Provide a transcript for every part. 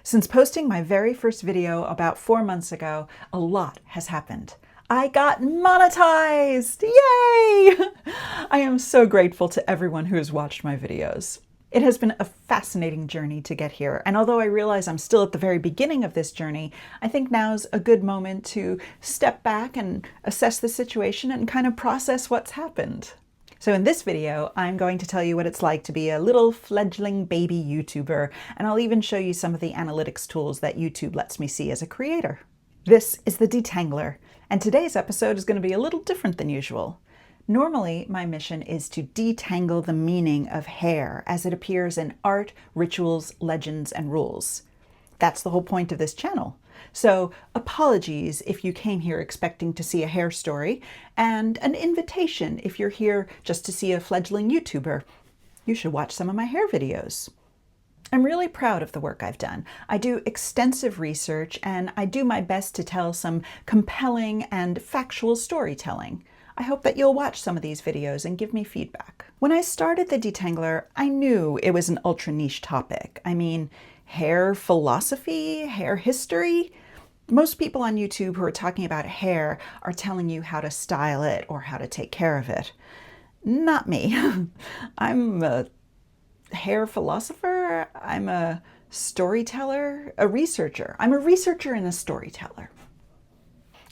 Since posting my very first video about 4 months ago, a lot has happened. I got monetized! Yay! I am so grateful to everyone who has watched my videos. It has been a fascinating journey to get here, and although I realize I'm still at the very beginning of this journey, I think now's a good moment to step back and assess the situation and kind of process what's happened. So in this video, I'm going to tell you what it's like to be a little fledgling baby YouTuber, and I'll even show you some of the analytics tools that YouTube lets me see as a creator. This is the Detangler, and today's episode is going to be a little different than usual. Normally, my mission is to detangle the meaning of hair as it appears in art, rituals, legends, and rules. That's the whole point of this channel. So apologies if you came here expecting to see a hair story, and an invitation if you're here just to see a fledgling YouTuber. You should watch some of my hair videos. I'm really proud of the work I've done. I do extensive research, and I do my best to tell some compelling and factual storytelling. I hope that you'll watch some of these videos and give me feedback. When I started the Detangler, I knew it was an ultra niche topic. I mean, hair philosophy, hair history. Most people on YouTube who are talking about hair are telling you how to style it or how to take care of it. Not me. I'm a hair philosopher. I'm a storyteller, a researcher. I'm a researcher and a storyteller.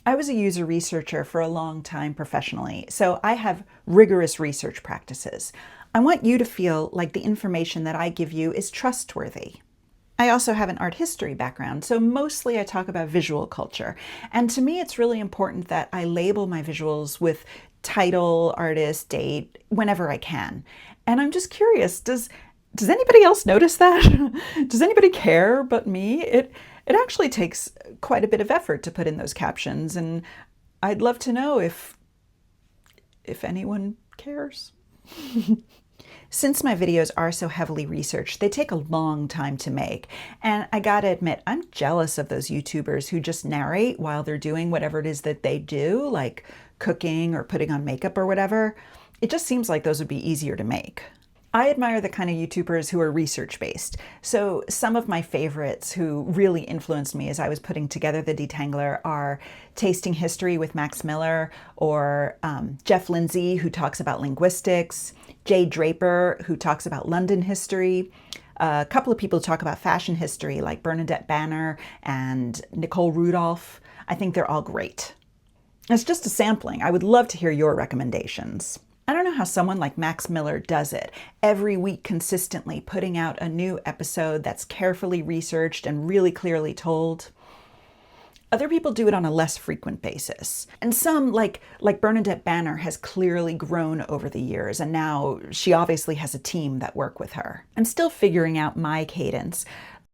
I was a user researcher for a long time professionally, so I have rigorous research practices. I want you to feel like the information that I give you is trustworthy. I also have an art history background, so mostly I talk about visual culture. And to me, it's really important that I label my visuals with title, artist, date, whenever I can. And I'm just curious, does anybody else notice that? Does anybody care but me? It actually takes quite a bit of effort to put in those captions, and I'd love to know if anyone cares. Since my videos are so heavily researched, they take a long time to make. And I gotta admit, I'm jealous of those YouTubers who just narrate while they're doing whatever it is that they do, like cooking or putting on makeup or whatever. It just seems like those would be easier to make. I admire the kind of YouTubers who are research-based. So some of my favorites who really influenced me as I was putting together the Detangler are Tasting History with Max Miller, or Jeff Lindsay, who talks about linguistics, Jay Draper, who talks about London history. A couple of people talk about fashion history, like Bernadette Banner and Nicole Rudolph. I think they're all great. It's just a sampling. I would love to hear your recommendations. I don't know how someone like Max Miller does it, every week consistently putting out a new episode that's carefully researched and really clearly told. Other people do it on a less frequent basis. And some, like Bernadette Banner, has clearly grown over the years, and now she obviously has a team that work with her. I'm still figuring out my cadence.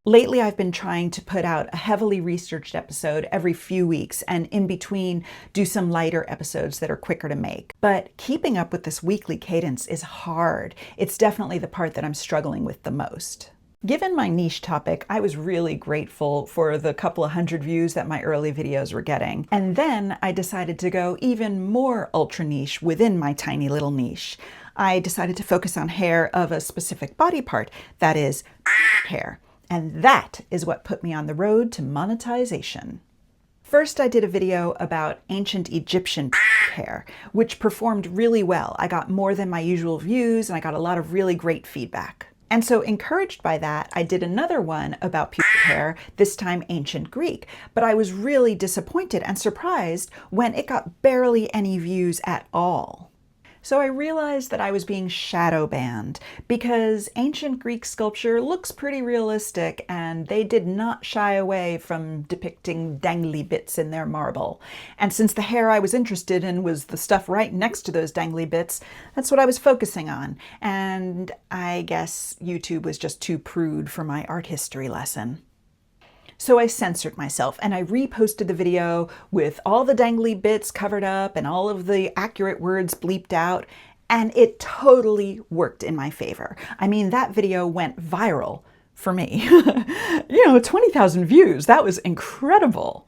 Lately, I've been trying to put out a heavily researched episode every few weeks, and in between do some lighter episodes that are quicker to make. But keeping up with this weekly cadence is hard. It's definitely the part that I'm struggling with the most. Given my niche topic, I was really grateful for the couple of hundred views that my early videos were getting. And then I decided to go even more ultra niche within my tiny little niche. I decided to focus on hair of a specific body part, that is, hair. And that is what put me on the road to monetization. First, I did a video about ancient Egyptian hair, which performed really well. I got more than my usual views, and I got a lot of really great feedback. And so encouraged by that, I did another one about pubic hair, this time ancient Greek. But I was really disappointed and surprised when it got barely any views at all. So I realized that I was being shadow banned because ancient Greek sculpture looks pretty realistic, and they did not shy away from depicting dangly bits in their marble. And since the hair I was interested in was the stuff right next to those dangly bits, that's what I was focusing on. And I guess YouTube was just too prude for my art history lesson. So I censored myself, and I reposted the video with all the dangly bits covered up and all of the accurate words bleeped out, and it totally worked in my favor. I mean, that video went viral for me. 20,000 views, that was incredible.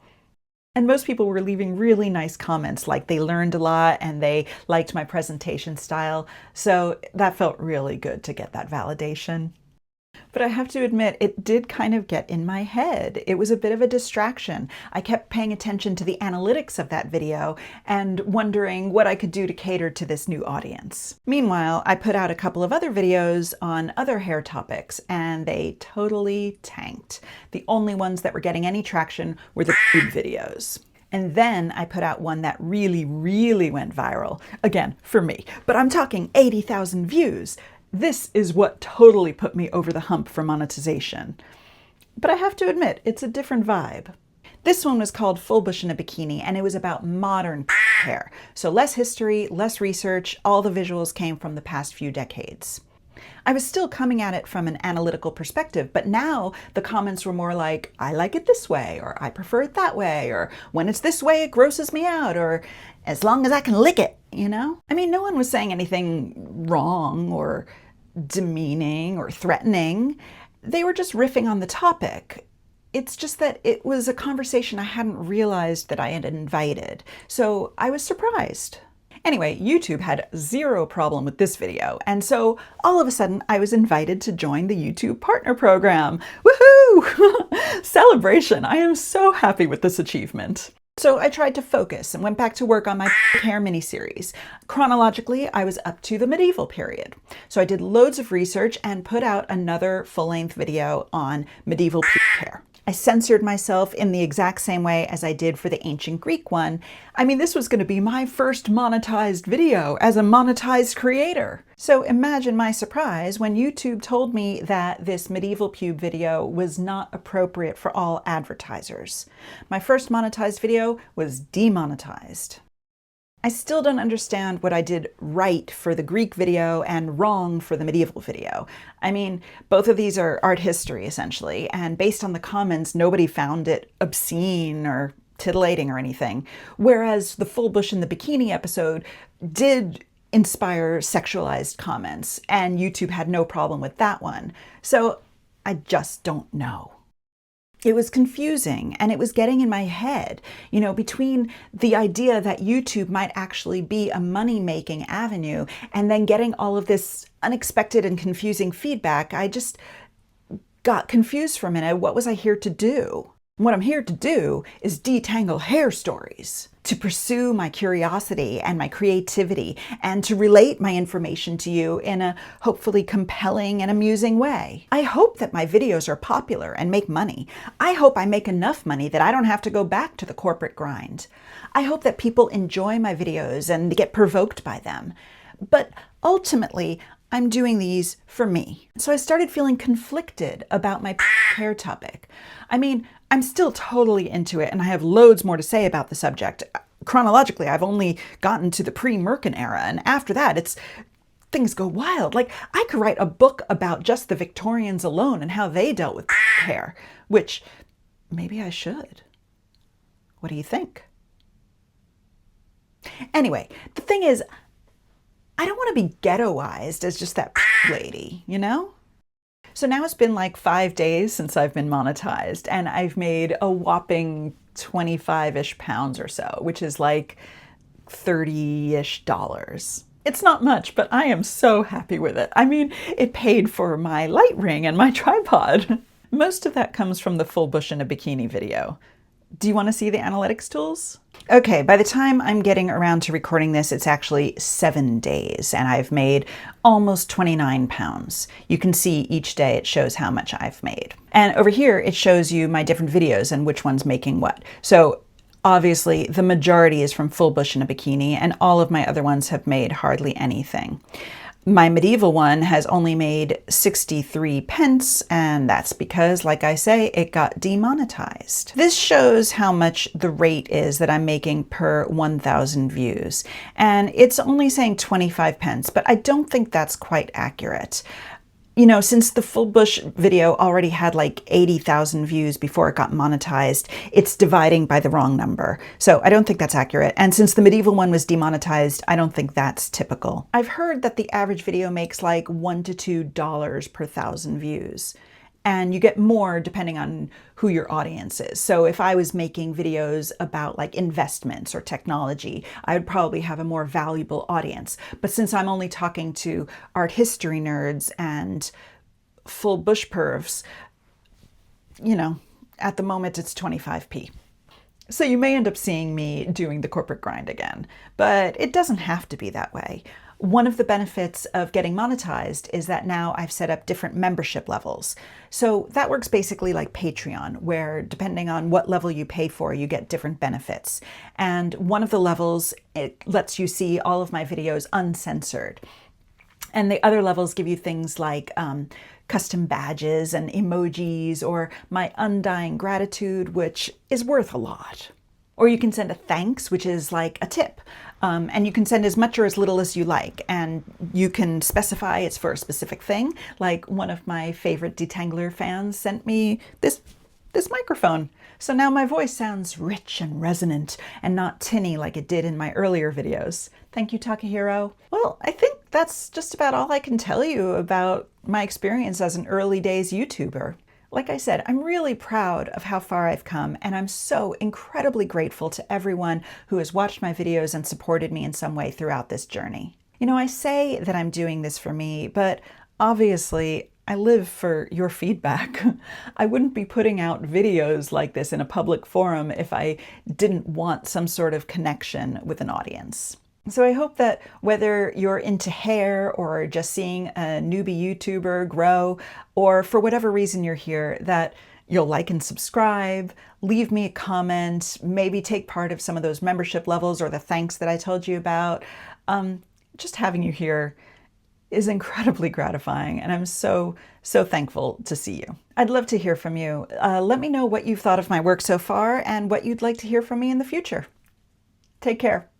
And most people were leaving really nice comments, like they learned a lot and they liked my presentation style. So that felt really good to get that validation. But I have to admit, it did kind of get in my head. It was a bit of a distraction. I kept paying attention to the analytics of that video and wondering what I could do to cater to this new audience. Meanwhile, I put out a couple of other videos on other hair topics, and they totally tanked. The only ones that were getting any traction were the food videos. And then I put out one that really went viral. Again, for me. But I'm talking 80,000 views. This is what totally put me over the hump for monetization. But I have to admit, it's a different vibe. This one was called Full Bush in a Bikini, and it was about modern hair. So less history, less research, all the visuals came from the past few decades. I was still coming at it from an analytical perspective, but now the comments were more like, I like it this way, or I prefer it that way, or when it's this way, it grosses me out, or as long as I can lick it, you know? I mean, no one was saying anything wrong or demeaning or threatening. They were just riffing on the topic. It's just that it was a conversation I hadn't realized that I had invited, so I was surprised. Anyway, YouTube had zero problem with this video, and so all of a sudden I was invited to join the YouTube Partner Program. Woohoo! Celebration! I am so happy with this achievement. So I tried to focus and went back to work on my hair miniseries. Chronologically, I was up to the medieval period. So I did loads of research and put out another full-length video on medieval hair. I censored myself in the exact same way as I did for the ancient Greek one. I mean, this was going to be my first monetized video as a monetized creator. So imagine my surprise when YouTube told me that this medieval pube video was not appropriate for all advertisers. My first monetized video was demonetized. I still don't understand what I did right for the Greek video and wrong for the medieval video. I mean, both of these are art history, essentially, and based on the comments, nobody found it obscene or titillating or anything. Whereas the Full Bush in the Bikini episode did inspire sexualized comments, and YouTube had no problem with that one. So I just don't know. It was confusing, and it was getting in my head, you know, between the idea that YouTube might actually be a money-making avenue and then getting all of this unexpected and confusing feedback. I just got confused for a minute. What was I here to do? What I'm here to do is detangle hair stories, to pursue my curiosity and my creativity, and to relate my information to you in a hopefully compelling and amusing way. I hope that my videos are popular and make money. I hope I make enough money that I don't have to go back to the corporate grind. I hope that people enjoy my videos and get provoked by them. But ultimately, I'm doing these for me. So I started feeling conflicted about my hair topic. I mean, I'm still totally into it, and I have loads more to say about the subject. Chronologically, I've only gotten to the pre-Merkin era, and after that, things go wild. Like, I could write a book about just the Victorians alone and how they dealt with hair, which maybe I should. What do you think? Anyway, the thing is, I don't want to be ghettoized as just that lady, you know? So now it's been like 5 days since I've been monetized, and I've made a whopping 25-ish pounds or so, which is like $30-ish. It's not much, but I am so happy with it. I mean, it paid for my light ring and my tripod. Most of that comes from the Full Bush in a Bikini video. Do you want to see the analytics tools? Okay, by the time I'm getting around to recording this, it's actually 7 days, and I've made almost 29 pounds. You can see each day it shows how much I've made. And over here, it shows you my different videos and which one's making what. So obviously, the majority is from Full Bush in a Bikini, and all of my other ones have made hardly anything. My medieval one has only made 63 pence, and that's because, like I say, it got demonetized. This shows how much the rate is that I'm making per 1,000 views, and it's only saying 25 pence, but I don't think that's quite accurate. You know, since the Full Bush video already had like 80,000 views before it got monetized, it's dividing by the wrong number. So I don't think that's accurate. And since the medieval one was demonetized, I don't think that's typical. I've heard that the average video makes like $1 to $2 per 1,000 views. And you get more depending on who your audience is. So if I was making videos about like investments or technology, I would probably have a more valuable audience. But since I'm only talking to art history nerds and full bush pervs, you know, at the moment it's 25p. So you may end up seeing me doing the corporate grind again, but it doesn't have to be that way. One of the benefits of getting monetized is that now I've set up different membership levels. So that works basically like Patreon, where depending on what level you pay for, you get different benefits. And one of the levels, it lets you see all of my videos uncensored. And the other levels give you things like custom badges and emojis, or my undying gratitude, which is worth a lot. Or you can send a thanks, which is like a tip. And you can send as much or as little as you like. And you can specify it's for a specific thing. Like one of my favorite Detangler fans sent me this microphone. So now my voice sounds rich and resonant and not tinny like it did in my earlier videos. Thank you, Takahiro. Well, I think that's just about all I can tell you about my experience as an early days YouTuber. Like I said, I'm really proud of how far I've come, and I'm so incredibly grateful to everyone who has watched my videos and supported me in some way throughout this journey. You know, I say that I'm doing this for me, but obviously I live for your feedback. I wouldn't be putting out videos like this in a public forum if I didn't want some sort of connection with an audience. So I hope that whether you're into hair or just seeing a newbie YouTuber grow, or for whatever reason you're here, that you'll like and subscribe, leave me a comment, maybe take part of some of those membership levels or the thanks that I told you about. Just having you here is incredibly gratifying, and I'm so thankful to see you. I'd love to hear from you. Let me know what you've thought of my work so far and what you'd like to hear from me in the future. Take care.